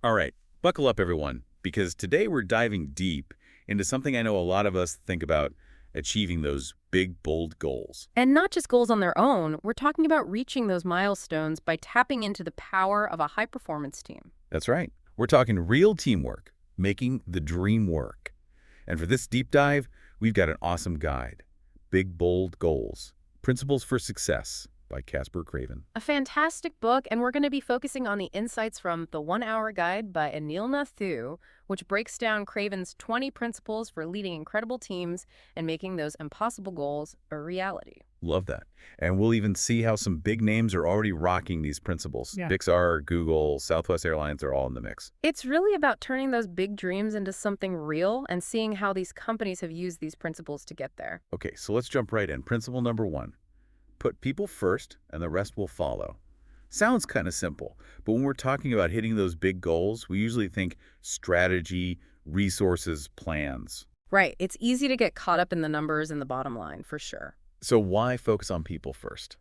All right, buckle up, everyone, because today we're diving deep into something I know a lot of us think about achieving those big, bold goals. And not just goals on their own, we're talking about reaching those milestones by tapping into the power of a high-performance team. That's right. We're talking real teamwork, making the dream work. And for this deep dive, we've got an awesome guide, Big, Bold Goals, Principles for Success by Casper Craven. A fantastic book, and we're going to be focusing on the insights from The 1 Hour Guide by Anil Nathu, which breaks down Craven's 20 principles for leading incredible teams and making those impossible goals a reality. Love that. And we'll even see how some big names are already rocking these principles. Yeah. Pixar, Google, Southwest Airlines are all in the mix. It's really about turning those big dreams into something real and seeing how these companies have used these principles to get there. Okay, so let's jump right in. Principle number 1. Put people first and the rest will follow. Sounds kind of simple, but when we're talking about hitting those big goals, we usually think strategy, resources, plans. Right. It's easy to get caught up in the numbers and the bottom line, for sure. So why focus on people first?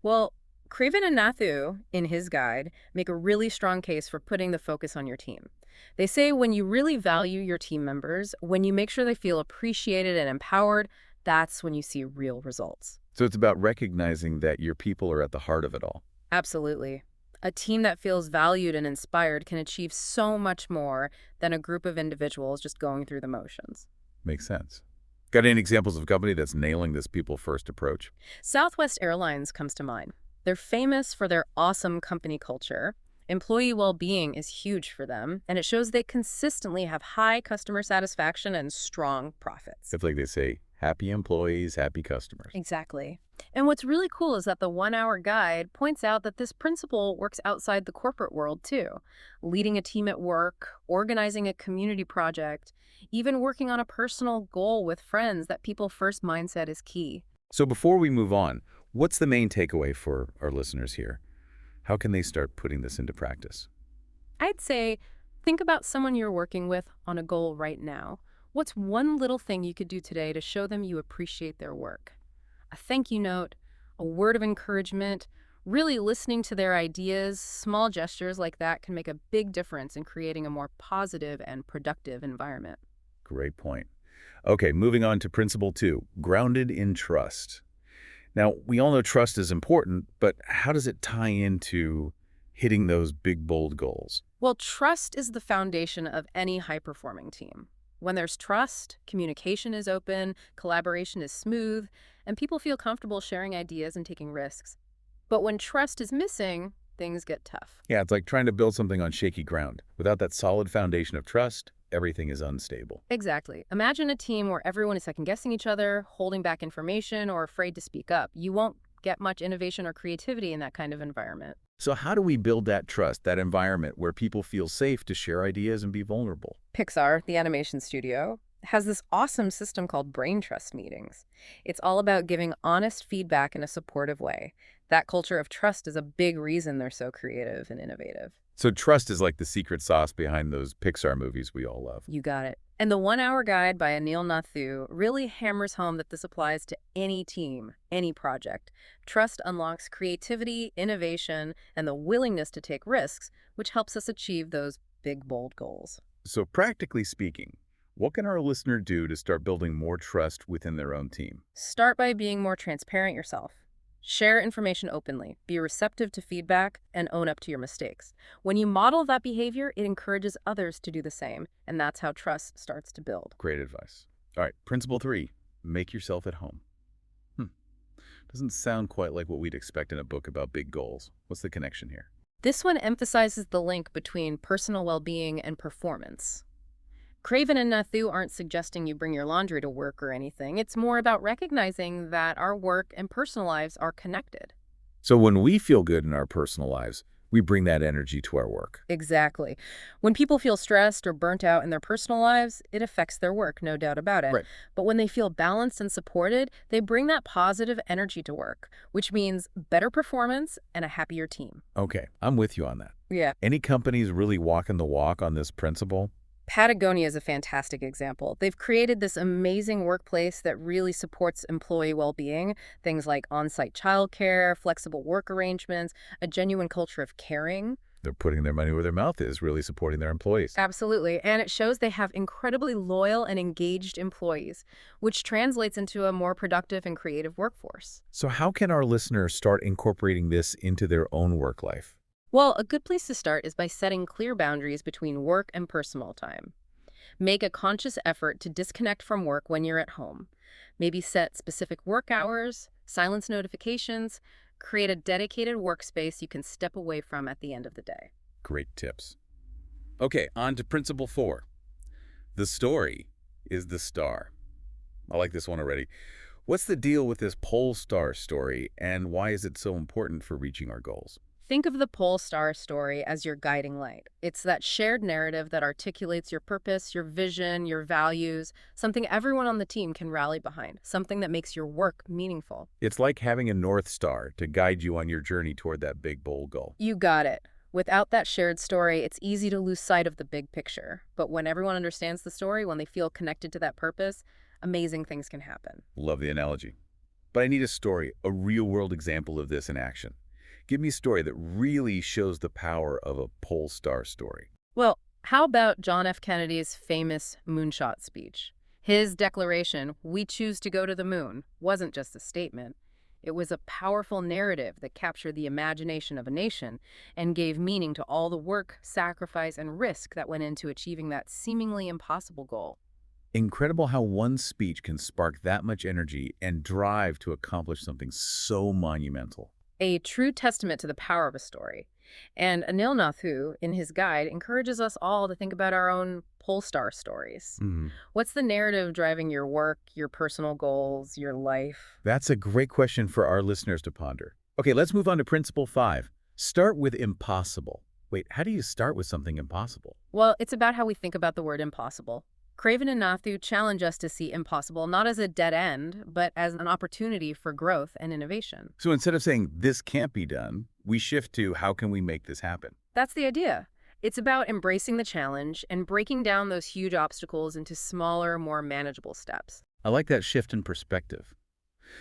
Well, Craven and Nathu, in his guide, make a really strong case for putting the focus on your team. They say when you really value your team members, when you make sure they feel appreciated and empowered, that's when you see real results. So it's about recognizing that your people are at the heart of it all. Absolutely. A team that feels valued and inspired can achieve so much more than a group of individuals just going through the motions. Makes sense. Got any examples of a company that's nailing this people-first approach? Southwest Airlines comes to mind. They're famous for their awesome company culture. Employee well-being is huge for them, and it shows they consistently have high customer satisfaction and strong profits. It's like they say, happy employees, happy customers. Exactly. And what's really cool is that the 1 Hour Guide points out that this principle works outside the corporate world too. Leading a team at work, organizing a community project, even working on a personal goal with friends, that people first mindset is key. So before we move on, what's the main takeaway for our listeners here? How can they start putting this into practice? I'd say think about someone you're working with on a goal right now. What's one little thing you could do today to show them you appreciate their work? A thank you note, a word of encouragement, really listening to their ideas. Small gestures like that can make a big difference in creating a more positive and productive environment. Great point. Okay, moving on to principle 2, grounded in trust. Now, we all know trust is important, but how does it tie into hitting those big, bold goals? Well, trust is the foundation of any high-performing team. When there's trust, communication is open, collaboration is smooth, and people feel comfortable sharing ideas and taking risks. But when trust is missing, things get tough. Yeah, it's like trying to build something on shaky ground. Without that solid foundation of trust, everything is unstable. Exactly. Imagine a team where everyone is second-guessing each other, holding back information, or afraid to speak up. You won't get much innovation or creativity in that kind of environment. So how do we build that trust, that environment where people feel safe to share ideas and be vulnerable? Pixar, the animation studio, has this awesome system called brain trust meetings. It's all about giving honest feedback in a supportive way. That culture of trust is a big reason they're so creative and innovative. So trust is like the secret sauce behind those Pixar movies we all love. You got it. And the 1 Hour Guide by Anil Nathu really hammers home that this applies to any team, any project. Trust unlocks creativity, innovation, and the willingness to take risks, which helps us achieve those big, bold goals. So practically speaking, what can our listener do to start building more trust within their own team? Start by being more transparent yourself. Share information openly, be receptive to feedback, and own up to your mistakes. When you model that behavior, it encourages others to do the same, and that's how trust starts to build. Great advice. All right, principle 3, make yourself at home. Doesn't sound quite like what we'd expect in a book about big goals. What's the connection here? This one emphasizes the link between personal well-being and performance. Craven and Nathu aren't suggesting you bring your laundry to work or anything. It's more about recognizing that our work and personal lives are connected. So when we feel good in our personal lives, we bring that energy to our work. Exactly. When people feel stressed or burnt out in their personal lives, it affects their work, no doubt about it. Right. But when they feel balanced and supported, they bring that positive energy to work, which means better performance and a happier team. Okay, I'm with you on that. Yeah. Any companies really walking the walk on this principle? Patagonia is a fantastic example. They've created this amazing workplace that really supports employee well-being, things like on-site childcare, flexible work arrangements, a genuine culture of caring. They're putting their money where their mouth is, really supporting their employees. Absolutely. And it shows they have incredibly loyal and engaged employees, which translates into a more productive and creative workforce. So how can our listeners start incorporating this into their own work life? Well, a good place to start is by setting clear boundaries between work and personal time. Make a conscious effort to disconnect from work when you're at home. Maybe set specific work hours, silence notifications, create a dedicated workspace you can step away from at the end of the day. Great tips. Okay, on to principle 4. The story is the star. I like this one already. What's the deal with this pole star story, and why is it so important for reaching our goals? Think of the pole star story as your guiding light. It's that shared narrative that articulates your purpose, your vision, your values, something everyone on the team can rally behind, something that makes your work meaningful. It's like having a North Star to guide you on your journey toward that big, bold goal. You got it. Without that shared story, it's easy to lose sight of the big picture. But when everyone understands the story, when they feel connected to that purpose, amazing things can happen. Love the analogy. But I need a story, a real-world example of this in action. Give me a story that really shows the power of a pole star story. Well, how about John F. Kennedy's famous moonshot speech? His declaration, "We choose to go to the moon," wasn't just a statement. It was a powerful narrative that captured the imagination of a nation and gave meaning to all the work, sacrifice, and risk that went into achieving that seemingly impossible goal. Incredible how one speech can spark that much energy and drive to accomplish something so monumental. A true testament to the power of a story. And Anil Nathu, in his guide, encourages us all to think about our own pole star stories. What's the narrative driving your work, your personal goals, your life? That's a great question for our listeners to ponder. Okay, let's move on to principle 5. Start with impossible. Wait, how do you start with something impossible? Well, it's about how we think about the word impossible. Craven and Nathu challenge us to see impossible not as a dead end, but as an opportunity for growth and innovation. So instead of saying this can't be done, we shift to how can we make this happen? That's the idea. It's about embracing the challenge and breaking down those huge obstacles into smaller, more manageable steps. I like that shift in perspective.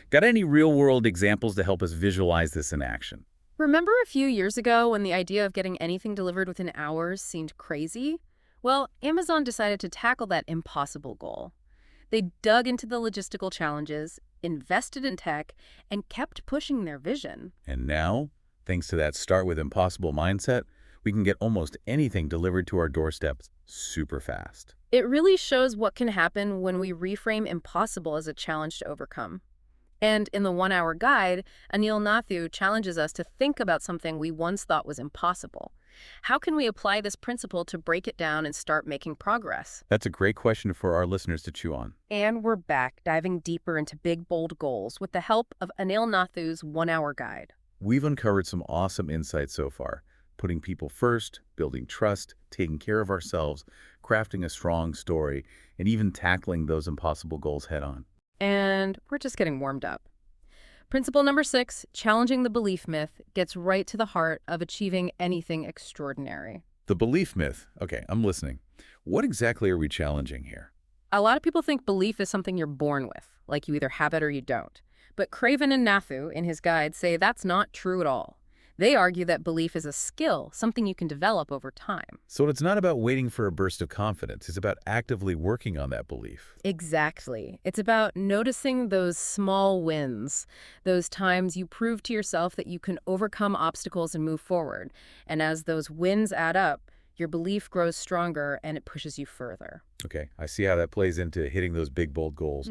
Got any real-world examples to help us visualize this in action? Remember a few years ago when the idea of getting anything delivered within hours seemed crazy? Well, Amazon decided to tackle that impossible goal. They dug into the logistical challenges, invested in tech, and kept pushing their vision. And now, thanks to that start with impossible mindset, we can get almost anything delivered to our doorsteps super fast. It really shows what can happen when we reframe impossible as a challenge to overcome. And in the 1-hour guide, Anil Nathu challenges us to think about something we once thought was impossible. How can we apply this principle to break it down and start making progress? That's a great question for our listeners to chew on. And we're back, diving deeper into big, bold goals with the help of Anil Nathu's 1-hour guide. We've uncovered some awesome insights so far. Putting people first, building trust, taking care of ourselves, crafting a strong story, and even tackling those impossible goals head on. And we're just getting warmed up. Principle number 6, challenging the belief myth, gets right to the heart of achieving anything extraordinary. The belief myth. Okay, I'm listening. What exactly are we challenging here? A lot of people think belief is something you're born with, like you either have it or you don't. But Craven and Nathu, in his guide, say that's not true at all. They argue that belief is a skill, something you can develop over time. So it's not about waiting for a burst of confidence. It's about actively working on that belief. Exactly. It's about noticing those small wins, those times you prove to yourself that you can overcome obstacles and move forward. And as those wins add up, your belief grows stronger and it pushes you further. Okay, I see how that plays into hitting those big, bold goals.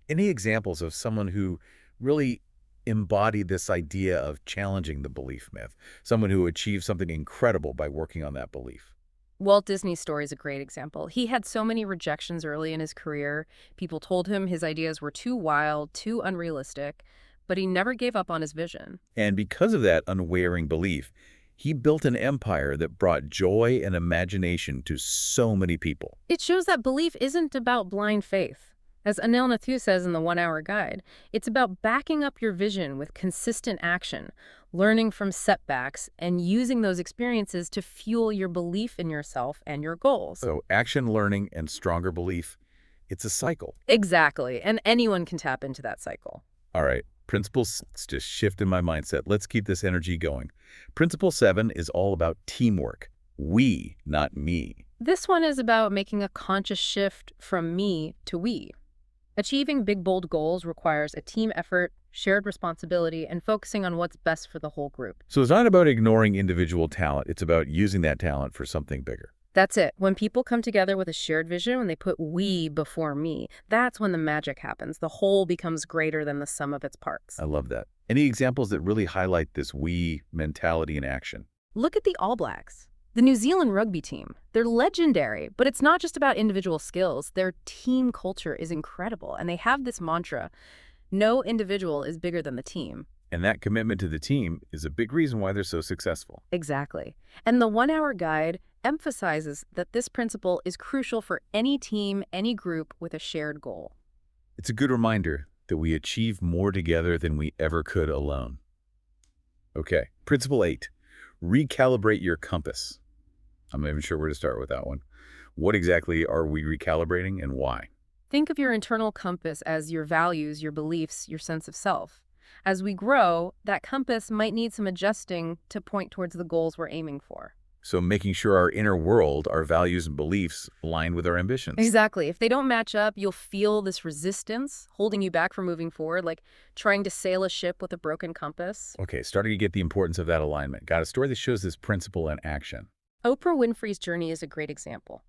Any examples of someone who really embodied this idea of challenging the belief myth, someone who achieved something incredible by working on that belief? Walt Disney's story is a great example. He had so many rejections early in his career. People told him his ideas were too wild, too unrealistic, but he never gave up on his vision. And because of that unwavering belief, he built an empire that brought joy and imagination to so many people. It shows that belief isn't about blind faith. As Anil Nathu says in the 1-hour guide, it's about backing up your vision with consistent action, learning from setbacks, and using those experiences to fuel your belief in yourself and your goals. So action, learning, and stronger belief, it's a cycle. Exactly, and anyone can tap into that cycle. All right, Just shifting my mindset. Let's keep this energy going. Principle 7 is all about teamwork. We, not me. This one is about making a conscious shift from me to we. Achieving big, bold goals requires a team effort, shared responsibility, and focusing on what's best for the whole group. So it's not about ignoring individual talent. It's about using that talent for something bigger. That's it. When people come together with a shared vision, when they put we before me, that's when the magic happens. The whole becomes greater than the sum of its parts. I love that. Any examples that really highlight this we mentality in action? Look at the All Blacks, the New Zealand rugby team. They're legendary, but it's not just about individual skills. Their team culture is incredible, and they have this mantra, no individual is bigger than the team. And that commitment to the team is a big reason why they're so successful. Exactly. And the 1 Hour Guide emphasizes that this principle is crucial for any team, any group with a shared goal. It's a good reminder that we achieve more together than we ever could alone. Okay, Principle 8, recalibrate your compass. I'm not even sure where to start with that one. What exactly are we recalibrating and why? Think of your internal compass as your values, your beliefs, your sense of self. As we grow, that compass might need some adjusting to point towards the goals we're aiming for. So making sure our inner world, our values and beliefs align with our ambitions. Exactly. If they don't match up, you'll feel this resistance holding you back from moving forward, like trying to sail a ship with a broken compass. Okay, starting to get the importance of that alignment. Got a story that shows this principle in action. Oprah Winfrey's journey is a great example.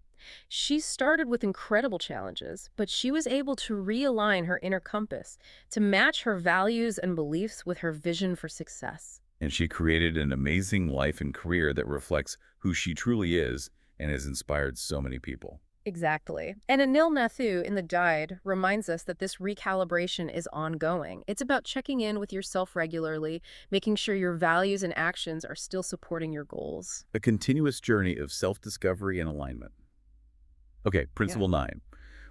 She started with incredible challenges, but she was able to realign her inner compass to match her values and beliefs with her vision for success. And she created an amazing life and career that reflects who she truly is and has inspired so many people. Exactly. And Anil Nathu in The Guide reminds us that this recalibration is ongoing. It's about checking in with yourself regularly, making sure your values and actions are still supporting your goals. A continuous journey of self-discovery and alignment. Okay, Principle 9.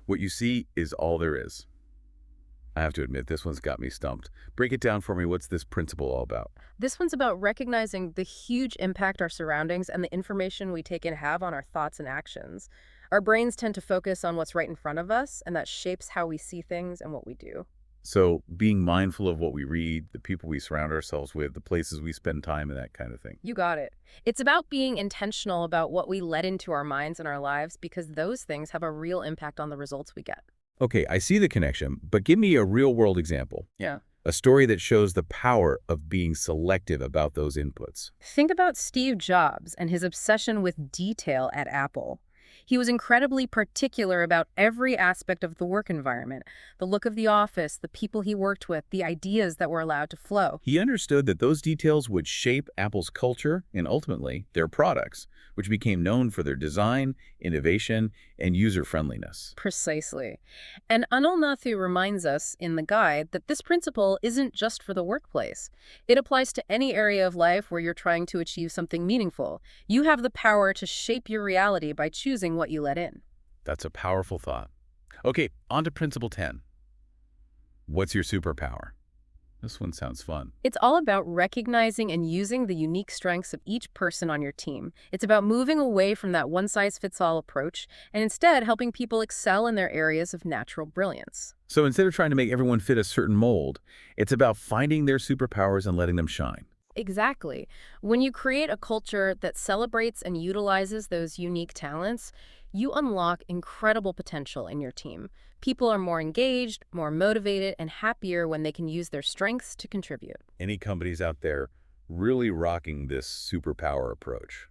What you see is all there is. I have to admit, this one's got me stumped. Break it down for me. What's this principle all about? This one's about recognizing the huge impact our surroundings and the information we take in have on our thoughts and actions. Our brains tend to focus on what's right in front of us, and that shapes how we see things and what we do. So being mindful of what we read, the people we surround ourselves with, the places we spend time, and that kind of thing. You got it. It's about being intentional about what we let into our minds and our lives, because those things have a real impact on the results we get. Okay, I see the connection, but give me a real-world example. Yeah. A story that shows the power of being selective about those inputs. Think about Steve Jobs and his obsession with detail at Apple. He was incredibly particular about every aspect of the work environment, the look of the office, the people he worked with, the ideas that were allowed to flow. He understood that those details would shape Apple's culture and ultimately their products, which became known for their design, innovation, and user-friendliness. Precisely. And Anil Nathu reminds us in the guide that this principle isn't just for the workplace. It applies to any area of life where you're trying to achieve something meaningful. You have the power to shape your reality by choosing what you let in. That's a powerful thought. Okay, on to Principle 10. What's your superpower? This one sounds fun. It's all about recognizing and using the unique strengths of each person on your team. It's about moving away from that one-size-fits-all approach and instead helping people excel in their areas of natural brilliance. So instead of trying to make everyone fit a certain mold, it's about finding their superpowers and letting them shine. Exactly. When you create a culture that celebrates and utilizes those unique talents, you unlock incredible potential in your team. People are more engaged, more motivated, and happier when they can use their strengths to contribute. Any companies out there really rocking this superpower approach?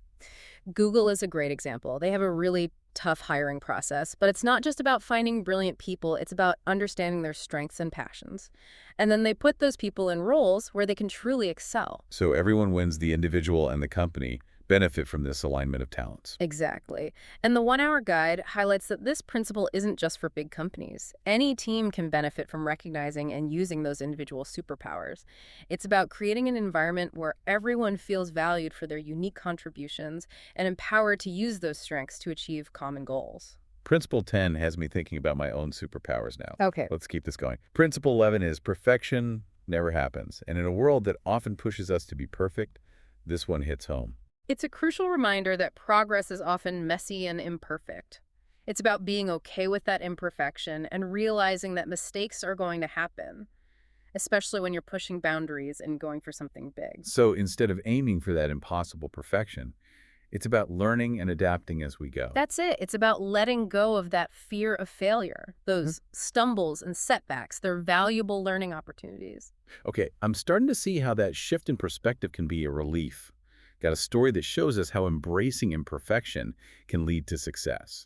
Google is a great example. They have a really tough hiring process, but it's not just about finding brilliant people, it's about understanding their strengths and passions. And then they put those people in roles where they can truly excel. So everyone wins, the individual and the company benefit from this alignment of talents. Exactly. And the 1 Hour Guide highlights that this principle isn't just for big companies. Any team can benefit from recognizing and using those individual superpowers. It's about creating an environment where everyone feels valued for their unique contributions and empowered to use those strengths to achieve common goals. Principle 10 has me thinking about my own superpowers now. Okay. Let's keep this going. Principle 11 is perfection never happens. And in a world that often pushes us to be perfect, this one hits home. It's a crucial reminder that progress is often messy and imperfect. It's about being okay with that imperfection and realizing that mistakes are going to happen. especially when you're pushing boundaries and going for something big. So instead of aiming for that impossible perfection, it's about learning and adapting as we go. That's it. It's about letting go of that fear of failure, Mhm. those stumbles and setbacks. They're valuable learning opportunities. Okay, I'm starting to see how that shift in perspective can be a relief. Got a story that shows us how embracing imperfection can lead to success.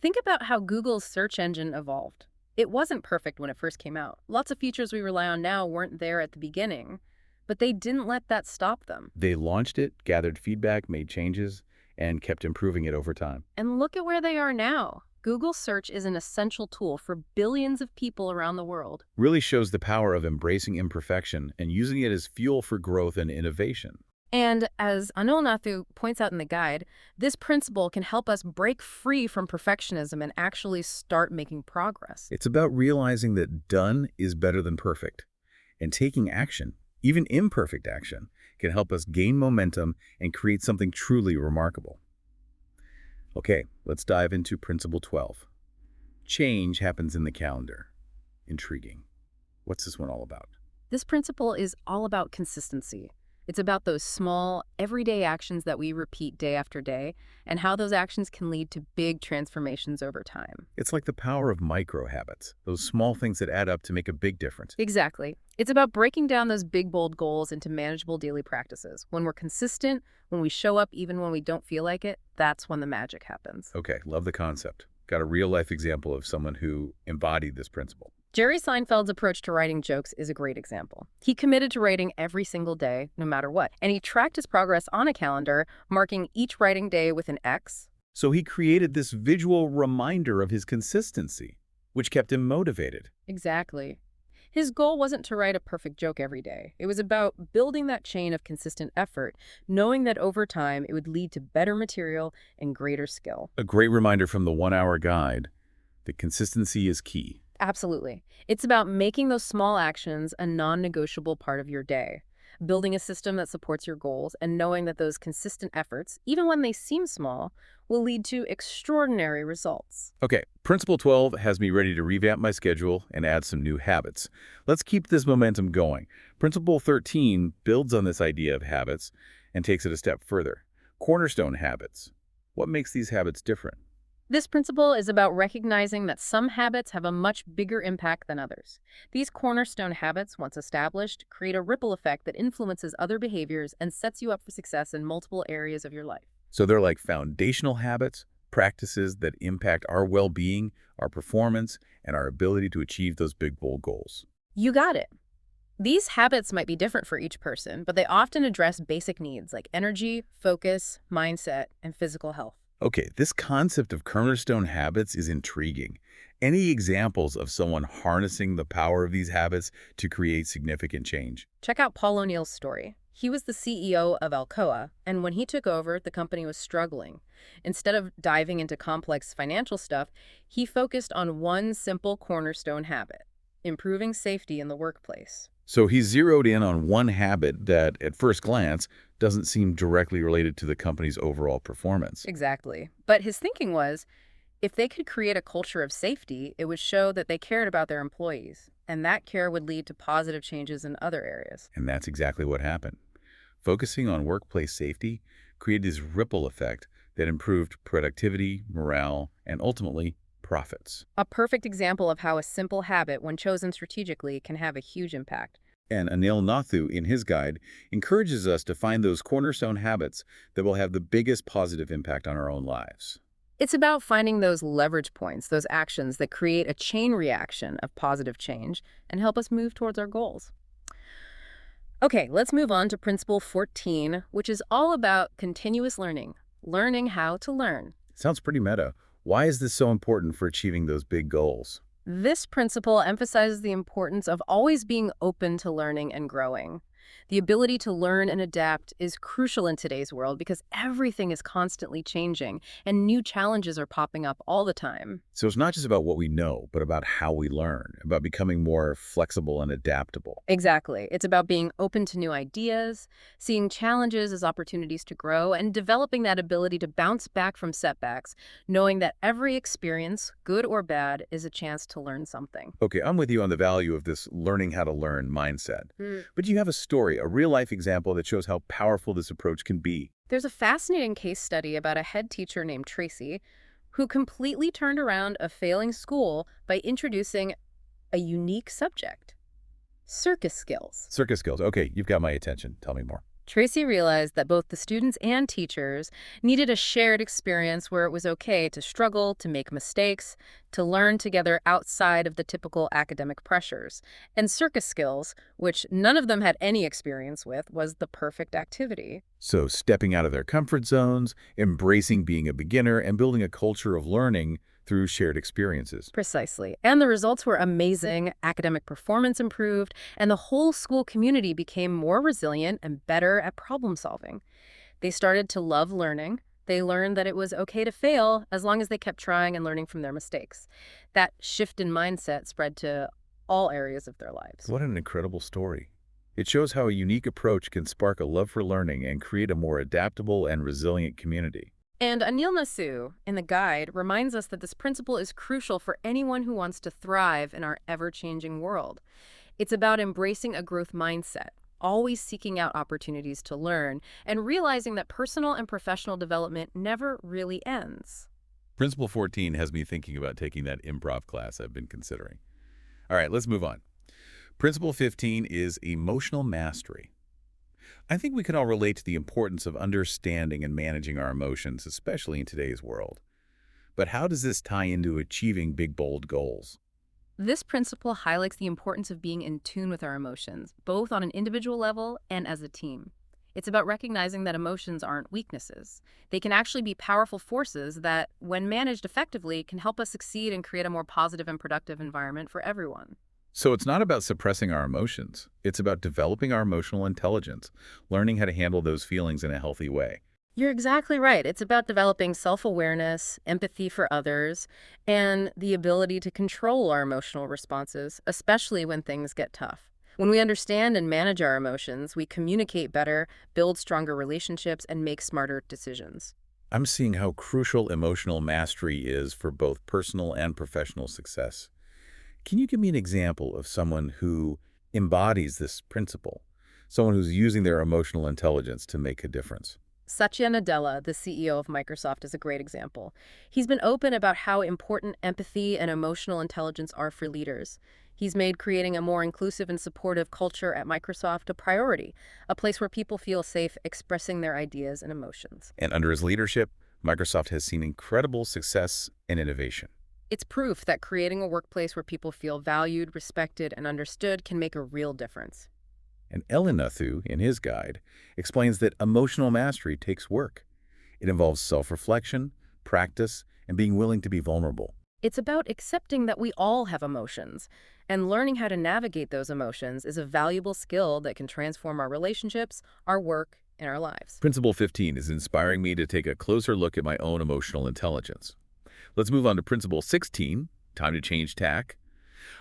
Think about how Google's search engine evolved. It wasn't perfect when it first came out. Lots of features we rely on now weren't there at the beginning, but they didn't let that stop them. They launched it, gathered feedback, made changes, and kept improving it over time. And look at where they are now. Google search is an essential tool for billions of people around the world. Really shows the power of embracing imperfection and using it as fuel for growth and innovation. And as Anil Nathu points out in the guide, this principle can help us break free from perfectionism and actually start making progress. It's about realizing that done is better than perfect, and taking action, even imperfect action, can help us gain momentum and create something truly remarkable. Okay, let's dive into Principle 12. Change happens in the calendar. Intriguing. What's this one all about? This principle is all about consistency. It's about those small, everyday actions that we repeat day after day and how those actions can lead to big transformations over time. It's like the power of micro habits, those small things that add up to make a big difference. Exactly. It's about breaking down those big, bold goals into manageable daily practices. When we're consistent, when we show up even when we don't feel like it, that's when the magic happens. Okay, love the concept. Got a real life example of someone who embodied this principle. Jerry Seinfeld's approach to writing jokes is a great example. He committed to writing every single day, no matter what, and he tracked his progress on a calendar, marking each writing day with an X. So he created this visual reminder of his consistency, which kept him motivated. Exactly. His goal wasn't to write a perfect joke every day. It was about building that chain of consistent effort, knowing that over time it would lead to better material and greater skill. A great reminder from the 1 Hour Guide that consistency is key. Absolutely. It's about making those small actions a non-negotiable part of your day, building a system that supports your goals, and knowing that those consistent efforts, even when they seem small, will lead to extraordinary results. Okay, Principle 12 has me ready to revamp my schedule and add some new habits. Let's keep this momentum going. Principle 13 builds on this idea of habits and takes it a step further. Cornerstone habits. What makes these habits different? This principle is about recognizing that some habits have a much bigger impact than others. These cornerstone habits, once established, create a ripple effect that influences other behaviors and sets you up for success in multiple areas of your life. So they're like foundational habits, practices that impact our well-being, our performance, and our ability to achieve those big, bold goals. You got it. These habits might be different for each person, but they often address basic needs like energy, focus, mindset, and physical health. Okay, this concept of cornerstone habits is intriguing. Any examples of someone harnessing the power of these habits to create significant change? Check out Paul O'Neill's story. He was the CEO of Alcoa, and when he took over, the company was struggling. Instead of diving into complex financial stuff, he focused on one simple cornerstone habit: improving safety in the workplace. So he zeroed in on one habit that, at first glance, doesn't seem directly related to the company's overall performance. Exactly. But his thinking was, if they could create a culture of safety, it would show that they cared about their employees, and that care would lead to positive changes in other areas. And that's exactly what happened. Focusing on workplace safety created this ripple effect that improved productivity, morale, and ultimately, profits. A perfect example of how a simple habit, when chosen strategically, can have a huge impact. And Anil Nathu, in his guide, encourages us to find those cornerstone habits that will have the biggest positive impact on our own lives. It's about finding those leverage points, those actions that create a chain reaction of positive change and help us move towards our goals. Okay, let's move on to Principle 14, which is all about continuous learning, learning how to learn. Sounds pretty meta. Why is this so important for achieving those big goals? This principle emphasizes the importance of always being open to learning and growing. The ability to learn and adapt is crucial in today's world because everything is constantly changing and new challenges are popping up all the time. So it's not just about what we know, but about how we learn, about becoming more flexible and adaptable. Exactly. It's about being open to new ideas, seeing challenges as opportunities to grow, and developing that ability to bounce back from setbacks, knowing that every experience, good or bad, is a chance to learn something. Okay, I'm with you on the value of this learning how to learn mindset. Hmm. But do you have a story, a real-life example that shows how powerful this approach can be? There's a fascinating case study about a head teacher named Tracy who completely turned around a failing school by introducing a unique subject: circus skills. Circus skills. Okay, you've got my attention. Tell me more. Tracy realized that both the students and teachers needed a shared experience where it was okay to struggle, to make mistakes, to learn together outside of the typical academic pressures. And circus skills, which none of them had any experience with, was the perfect activity. So stepping out of their comfort zones, embracing being a beginner, and building a culture of learning through shared experiences. Precisely. And the results were amazing. Academic performance improved, and the whole school community became more resilient and better at problem solving. They started to love learning. They learned that it was okay to fail as long as they kept trying and learning from their mistakes. That shift in mindset spread to all areas of their lives. What an incredible story. It shows how a unique approach can spark a love for learning and create a more adaptable and resilient community. And Anil Nasu, in the guide, reminds us that this principle is crucial for anyone who wants to thrive in our ever-changing world. It's about embracing a growth mindset, always seeking out opportunities to learn, and realizing that personal and professional development never really ends. Principle 14 has me thinking about taking that improv class I've been considering. All right, let's move on. Principle 15 is emotional mastery. I think we can all relate to the importance of understanding and managing our emotions, especially in today's world. But how does this tie into achieving big, bold goals? This principle highlights the importance of being in tune with our emotions, both on an individual level and as a team. It's about recognizing that emotions aren't weaknesses. They can actually be powerful forces that, when managed effectively, can help us succeed and create a more positive and productive environment for everyone. So it's not about suppressing our emotions. It's about developing our emotional intelligence, learning how to handle those feelings in a healthy way. You're exactly right. It's about developing self-awareness, empathy for others, and the ability to control our emotional responses, especially when things get tough. When we understand and manage our emotions, we communicate better, build stronger relationships, and make smarter decisions. I'm seeing how crucial emotional mastery is for both personal and professional success. Can you give me an example of someone who embodies this principle? Someone who's using their emotional intelligence to make a difference? Satya Nadella, the CEO of Microsoft, is a great example. He's been open about how important empathy and emotional intelligence are for leaders. He's made creating a more inclusive and supportive culture at Microsoft a priority, a place where people feel safe expressing their ideas and emotions. And under his leadership, Microsoft has seen incredible success and innovation. It's proof that creating a workplace where people feel valued, respected, and understood can make a real difference. And Elinathu, in his guide, explains that emotional mastery takes work. It involves self-reflection, practice, and being willing to be vulnerable. It's about accepting that we all have emotions, and learning how to navigate those emotions is a valuable skill that can transform our relationships, our work, and our lives. Principle 15 is inspiring me to take a closer look at my own emotional intelligence. Let's move on to Principle 16, time to change tack.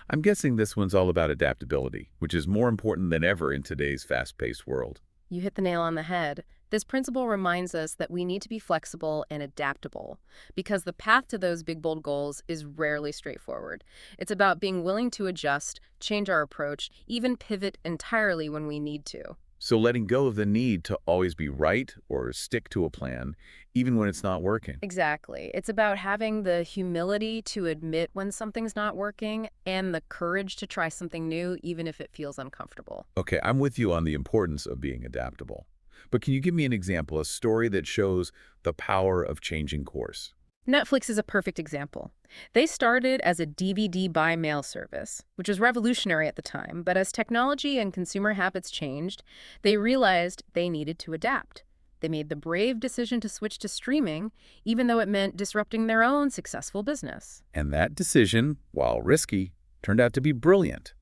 I'm guessing this one's all about adaptability, which is more important than ever in today's fast-paced world. You hit the nail on the head. This principle reminds us that we need to be flexible and adaptable because the path to those big, bold goals is rarely straightforward. It's about being willing to adjust, change our approach, even pivot entirely when we need to. So letting go of the need to always be right or stick to a plan, even when it's not working. Exactly. It's about having the humility to admit when something's not working and the courage to try something new, even if it feels uncomfortable. Okay, I'm with you on the importance of being adaptable. But can you give me an example, a story that shows the power of changing course? Netflix is a perfect example. They started as a DVD by mail service, which was revolutionary at the time, but as technology and consumer habits changed, they realized they needed to adapt. They made the brave decision to switch to streaming, even though it meant disrupting their own successful business. And that decision, while risky, turned out to be brilliant.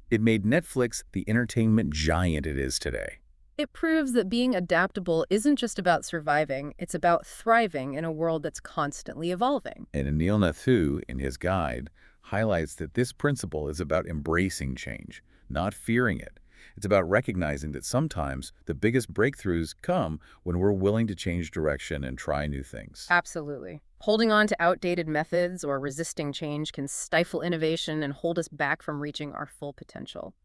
It made Netflix the entertainment giant it is today. It proves that being adaptable isn't just about surviving, it's about thriving in a world that's constantly evolving. And Anil Nathu, in his guide, highlights that this principle is about embracing change, not fearing it. It's about recognizing that sometimes the biggest breakthroughs come when we're willing to change direction and try new things. Absolutely. Holding on to outdated methods or resisting change can stifle innovation and hold us back from reaching our full potential.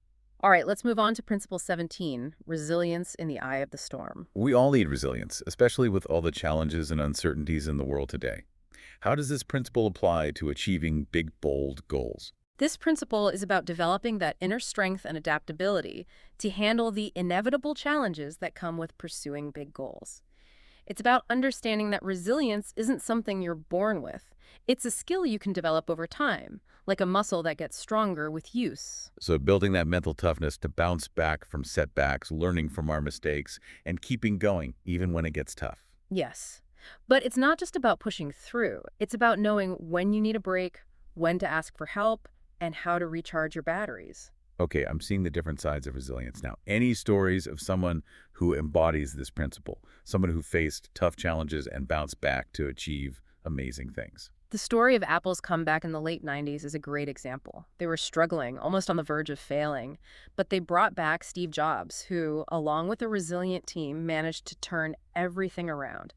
All right, let's move on to Principle 17, resilience in the eye of the storm. We all need resilience, especially with all the challenges and uncertainties in the world today. How does this principle apply to achieving big, bold goals? This principle is about developing that inner strength and adaptability to handle the inevitable challenges that come with pursuing big goals. It's about understanding that resilience isn't something you're born with. It's a skill you can develop over time, like a muscle that gets stronger with use. So building that mental toughness to bounce back from setbacks, learning from our mistakes, and keeping going even when it gets tough. Yes. But it's not just about pushing through. It's about knowing when you need a break, when to ask for help, and how to recharge your batteries. Okay, I'm seeing the different sides of resilience now. Any stories of someone who embodies this principle, someone who faced tough challenges and bounced back to achieve amazing things? The story of Apple's comeback in the late 90s is a great example. They were struggling, almost on the verge of failing, but they brought back Steve Jobs, who, along with a resilient team, managed to turn everything around.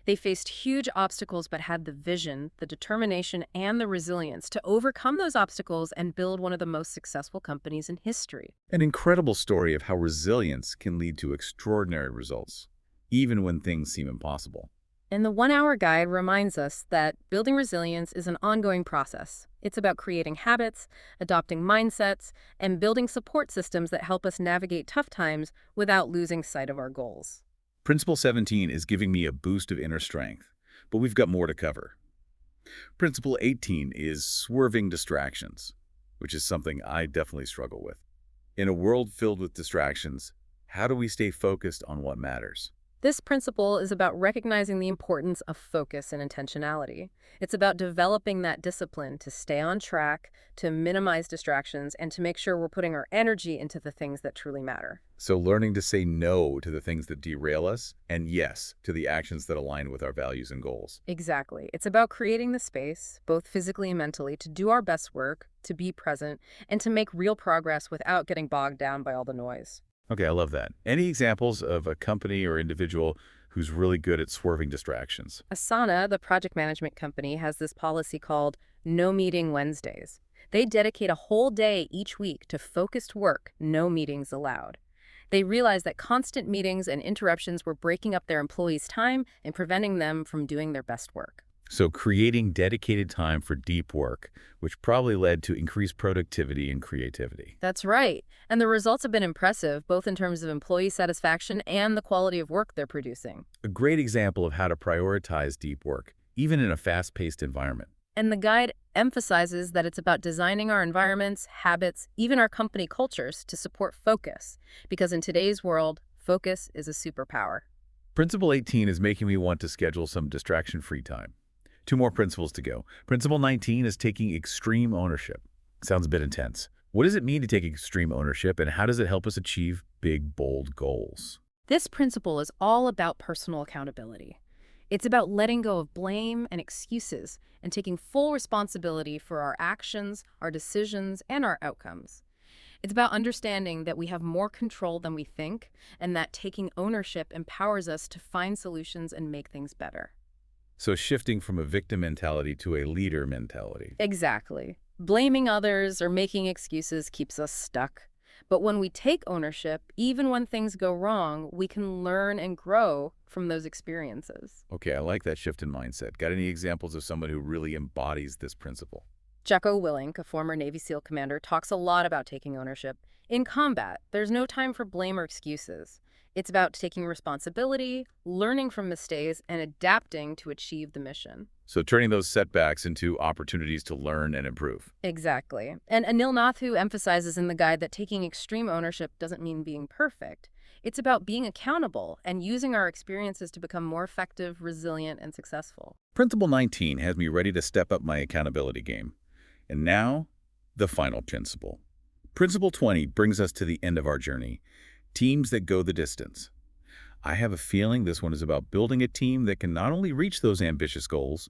They faced huge obstacles but had the vision, the determination, and the resilience to overcome those obstacles and build one of the most successful companies in history. An incredible story of how resilience can lead to extraordinary results, even when things seem impossible. And the 1 Hour Guide reminds us that building resilience is an ongoing process. It's about creating habits, adopting mindsets, and building support systems that help us navigate tough times without losing sight of our goals. Principle 17 is giving me a boost of inner strength, but we've got more to cover. Principle 18 is swerving distractions, which is something I definitely struggle with. In a world filled with distractions, how do we stay focused on what matters? This principle is about recognizing the importance of focus and intentionality. It's about developing that discipline to stay on track, to minimize distractions, and to make sure we're putting our energy into the things that truly matter. So learning to say no to the things that derail us and yes to the actions that align with our values and goals. Exactly. It's about creating the space, both physically and mentally, to do our best work, to be present, and to make real progress without getting bogged down by all the noise. Okay, I love that. Any examples of a company or individual who's really good at swerving distractions? Asana, the project management company, has this policy called No Meeting Wednesdays. They dedicate a whole day each week to focused work, no meetings allowed. They realized that constant meetings and interruptions were breaking up their employees' time and preventing them from doing their best work. So creating dedicated time for deep work, which probably led to increased productivity and creativity. That's right. And the results have been impressive, both in terms of employee satisfaction and the quality of work they're producing. A great example of how to prioritize deep work, even in a fast-paced environment. And the guide emphasizes that it's about designing our environments, habits, even our company cultures to support focus. Because in today's world, focus is a superpower. Principle 18 is making me want to schedule some distraction-free time. 2 more principles to go. Principle 19 is taking extreme ownership. Sounds a bit intense. What does it mean to take extreme ownership, and how does it help us achieve big, bold goals? This principle is all about personal accountability. It's about letting go of blame and excuses and taking full responsibility for our actions, our decisions, and our outcomes. It's about understanding that we have more control than we think and that taking ownership empowers us to find solutions and make things better. So shifting from a victim mentality to a leader mentality. Exactly. Blaming others or making excuses keeps us stuck. But when we take ownership, even when things go wrong, we can learn and grow from those experiences. Okay, I like that shift in mindset. Got any examples of someone who really embodies this principle? Jocko Willink, a former Navy SEAL commander, talks a lot about taking ownership. In combat, there's no time for blame or excuses. It's about taking responsibility, learning from mistakes, and adapting to achieve the mission. So turning those setbacks into opportunities to learn and improve. Exactly. And Anil Nathu emphasizes in the guide that taking extreme ownership doesn't mean being perfect. It's about being accountable and using our experiences to become more effective, resilient, and successful. Principle 19 has me ready to step up my accountability game. And now, the final principle. Principle 20 brings us to the end of our journey. Teams that go the distance. I have a feeling this one is about building a team that can not only reach those ambitious goals,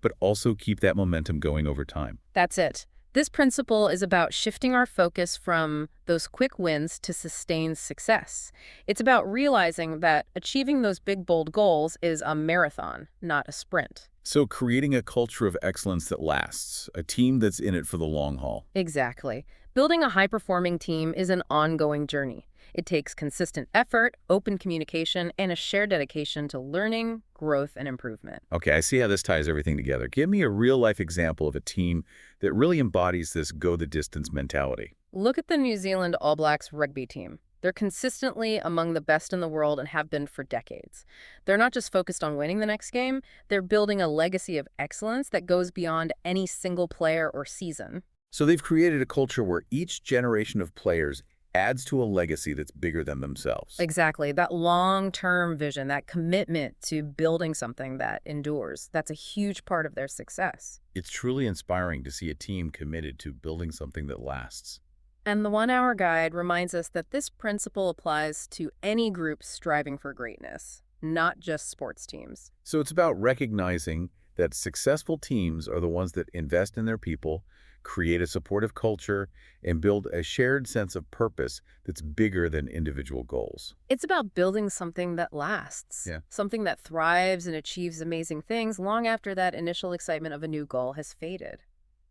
but also keep that momentum going over time. That's it. This principle is about shifting our focus from those quick wins to sustained success. It's about realizing that achieving those big, bold goals is a marathon, not a sprint. So creating a culture of excellence that lasts, a team that's in it for the long haul. Exactly. Building a high-performing team is an ongoing journey. It takes consistent effort, open communication, and a shared dedication to learning, growth, and improvement. Okay, I see how this ties everything together. Give me a real-life example of a team that really embodies this go-the-distance mentality. Look at the New Zealand All Blacks rugby team. They're consistently among the best in the world and have been for decades. They're not just focused on winning the next game, they're building a legacy of excellence that goes beyond any single player or season. So they've created a culture where each generation of players adds to a legacy that's bigger than themselves. Exactly. That long-term vision, that commitment to building something that endures, that's a huge part of their success. It's truly inspiring to see a team committed to building something that lasts. And the 1 Hour Guide reminds us that this principle applies to any group striving for greatness, not just sports teams. So it's about recognizing that successful teams are the ones that invest in their people, create a supportive culture, and build a shared sense of purpose that's bigger than individual goals. It's about building something that lasts, Yeah. something that thrives and achieves amazing things long after that initial excitement of a new goal has faded.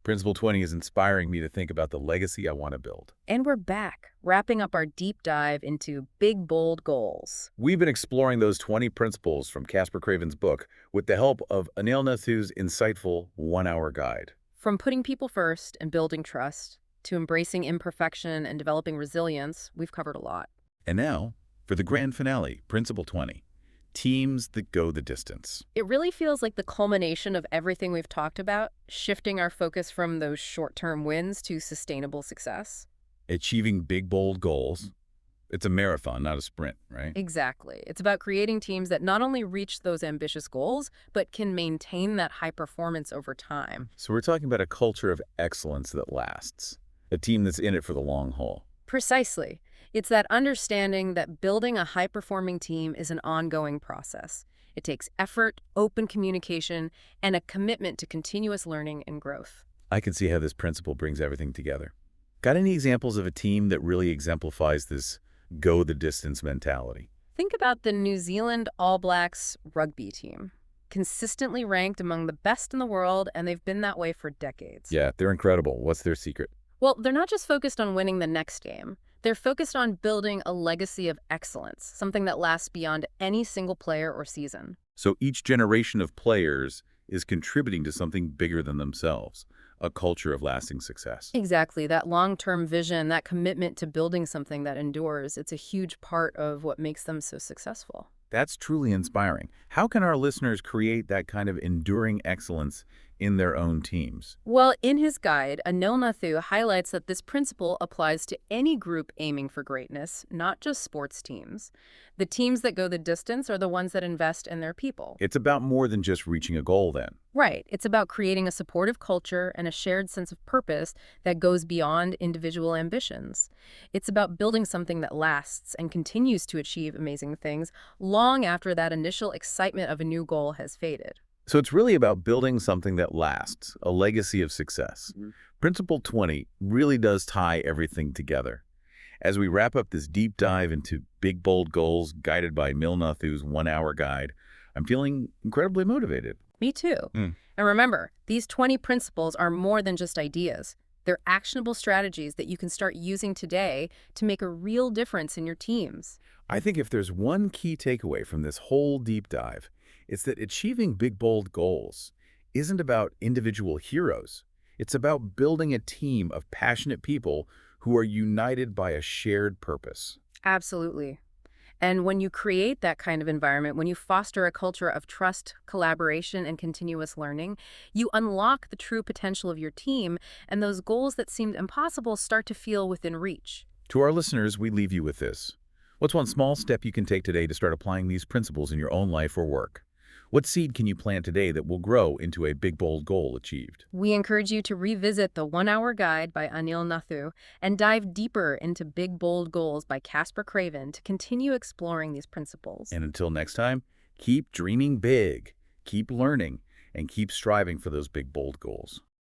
Principle 20 is inspiring me to think about the legacy I want to build. And we're back, wrapping up our deep dive into big, bold goals. We've been exploring those 20 principles from Casper Craven's book with the help of Anil Nathu's insightful 1 Hour Guide. From putting people first and building trust to embracing imperfection and developing resilience, we've covered a lot. And now, for the grand finale, Principle 20, teams that go the distance. It really feels like the culmination of everything we've talked about, shifting our focus from those short-term wins to sustainable success. Achieving big, bold goals. It's a marathon, not a sprint, right? Exactly. It's about creating teams that not only reach those ambitious goals, but can maintain that high performance over time. So we're talking about a culture of excellence that lasts. A team that's in it for the long haul. Precisely. It's that understanding that building a high-performing team is an ongoing process. It takes effort, open communication, and a commitment to continuous learning and growth. I can see how this principle brings everything together. Got any examples of a team that really exemplifies this go-the-distance mentality? Think about the New Zealand All Blacks rugby team. Consistently ranked among the best in the world, and they've been that way for decades. Yeah, they're incredible. What's their secret? Well, they're not just focused on winning the next game. They're focused on building a legacy of excellence, something that lasts beyond any single player or season. So each generation of players is contributing to something bigger than themselves, a culture of lasting success. Exactly. That long-term vision, that commitment to building something that endures, it's a huge part of what makes them so successful. That's truly inspiring. How can our listeners create that kind of enduring excellence in their own teams? Well, in his guide, Anil Nathu highlights that this principle applies to any group aiming for greatness, not just sports teams. The teams that go the distance are the ones that invest in their people. It's about more than just reaching a goal then. Right. It's about creating a supportive culture and a shared sense of purpose that goes beyond individual ambitions. It's about building something that lasts and continues to achieve amazing things long after that initial excitement of a new goal has faded. So it's really about building something that lasts, a legacy of success. Principle 20 really does tie everything together. As we wrap up this deep dive into big, bold goals guided by Anil Nathu's 1 Hour Guide, I'm feeling incredibly motivated. Me too. And remember, these 20 principles are more than just ideas. They're actionable strategies that you can start using today to make a real difference in your teams. I think if there's one key takeaway from this whole deep dive, it's that achieving big, bold goals isn't about individual heroes. It's about building a team of passionate people who are united by a shared purpose. Absolutely. And when you create that kind of environment, when you foster a culture of trust, collaboration, and continuous learning, you unlock the true potential of your team, and those goals that seemed impossible start to feel within reach. To our listeners, we leave you with this. What's one small step you can take today to start applying these principles in your own life or work? What seed can you plant today that will grow into a big, bold goal achieved? We encourage you to revisit the 1 Hour Guide by Anil Nathu and dive deeper into Big Bold Goals by Casper Craven to continue exploring these principles. And until next time, keep dreaming big, keep learning, and keep striving for those big, bold goals.